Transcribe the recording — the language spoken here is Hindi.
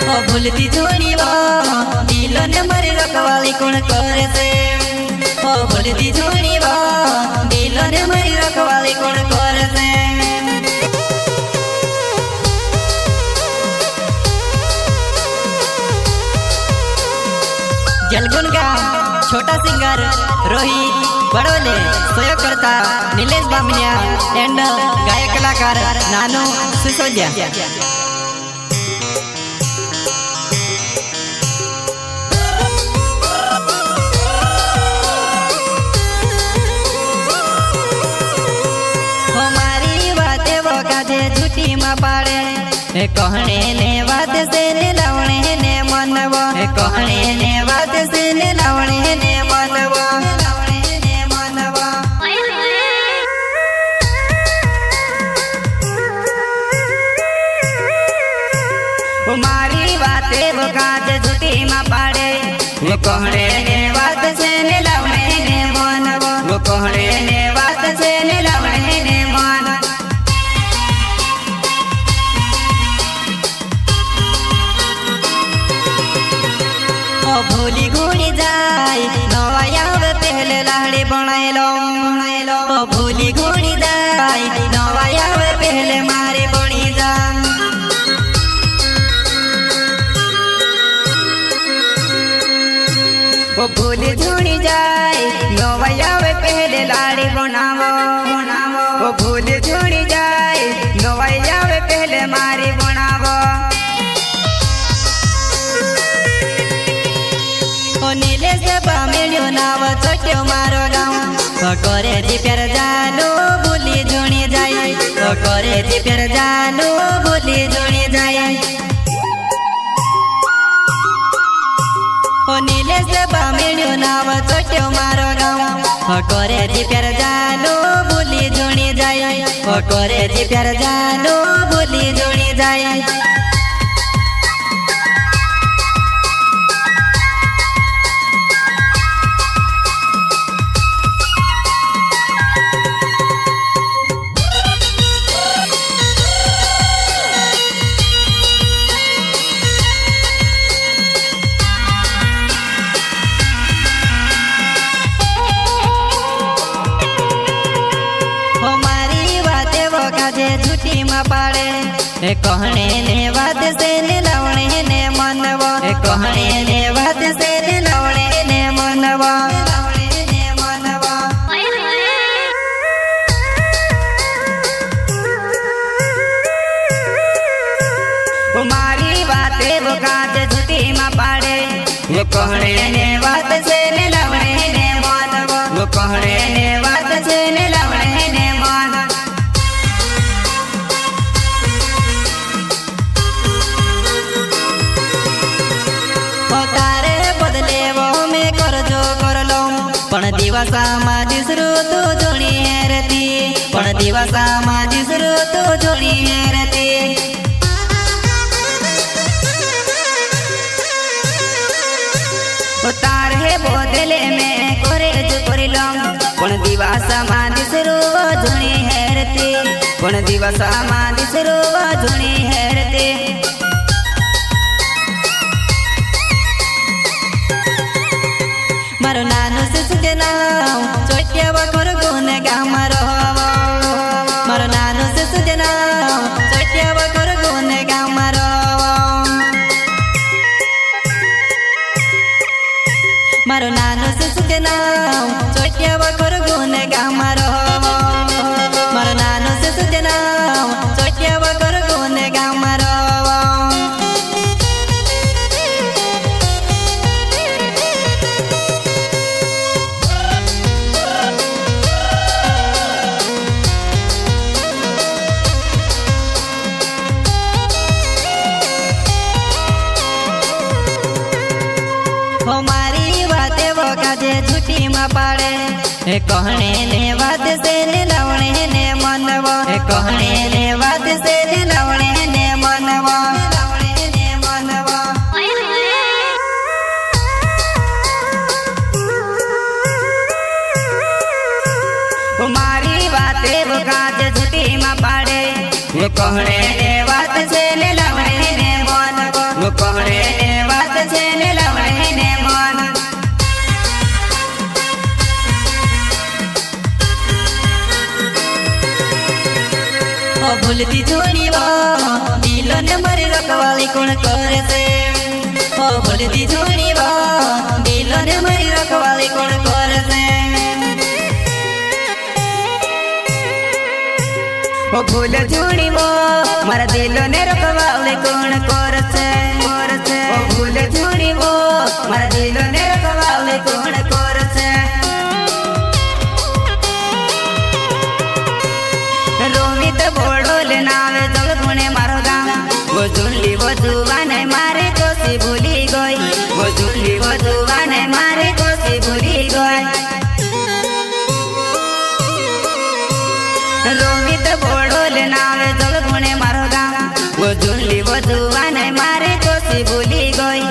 भूलती छोड़ी दिलो ने मारी रखवाली कौन करे से भूलती छोड़ी दिलो ने मारी रखवाली कौन करे से। जलगुन का छोटा सिंगर रोहित बड़ोले सहयोग करता नीलेश बामनिया एंड गायक कलाकार नानू सिसोदिया। झूठी में पाड़े कहने ने बात से लावणे ने मनवा कहने ने बात से लावणे ने मनवा मारी बातें वो काज झूठी में पाड़े कहने ने बात से लावणे ने मनवा कहने ने बात से लावणे ने मनवा। भूली घूड़ी जाए नवाया पहले लाड़ी बनाएलो भूली घूड़ी जाए नवाया पहले मारे बनी जा। भूली झूड़ी जाए नवाया पहले लाड़ी बनावो भूली झूड़ी जाए नवाया पहले मारे बनावो। नीलेश बामिल्यो नाव चट्यो मारो गाँव करे थी प्यार जानो भूली जोणी जाए करे थी प्यार जानो भूली जोणी जाए। नीलेश बामिल्यो नाव चट्यो मारो गाँव करे थी प्यार जानो भूली जोणी जाए करे थी प्यार जानो भूली जोणी जाए। झूठी में पाड़े कहने ने बात से लावणे ने मनवा कहने ने बात से लावणे ने मनवा। मारी बातें वो काज झूठी में पाड़े कहने ने बात से लावणे ने मनवा कहने ने बात से लावणे ने मनवा। पण दिवसा में दिसरो तो जोड़ी हेरती पण दिवसा में दिसरो तो जोड़ी हेरती। तार है बोतले में करे जो कर लूं पण दिवसा में दिसरो जोड़ी हेरती पण दिवसा में दिसरो जोड़ी हेरती। मारो नानो सिसोदिया चोटिया बखर गुने गाम मारो नानो सिसोदिया चोटिया बखर गुने गाम मारो नानो सिसोदिया चोटिया बखर गुने गाम मारो नानो सिसोदिया चोटिया बखर गुने गाम। हमारी बातें वो काजे झूठी में पाड़े कहने ने बात से लावणे ने मनवा कहने ने बात से लावणे ने मनवा। हमारी बातें वो काजे झूठी में पाड़े कहने ने बात से लावणे ने मनवा कहने ભૂલતી જોડી વો દિલો ને મારી રખવાળી કોણ કરે છે ભૂલતી જોડી વો દિલો ને મારી રખવાળી કોણ કરે છે ભૂલ જોડી વો મારા દિલો ને રખવાળી કોણ કરે છે ભૂલ જોડી વો મારા દિલો ને રખવાળી કોણ કરે છે રોહિત બોડોલ નાવે જલ ગુણે મારો ગામ વો ઝુલ્લી વો જુવાને મારે કોસી ભૂલી ગઈ વો ઝુલ્લી વો જુવાને મારે કોસી ભૂલી ગઈ રોહિત બોડોલ નાવે જલ ગુણે મારો ગામ વો ઝુલ્લી વો જુવાને મારે કોસી ભૂલી ગઈ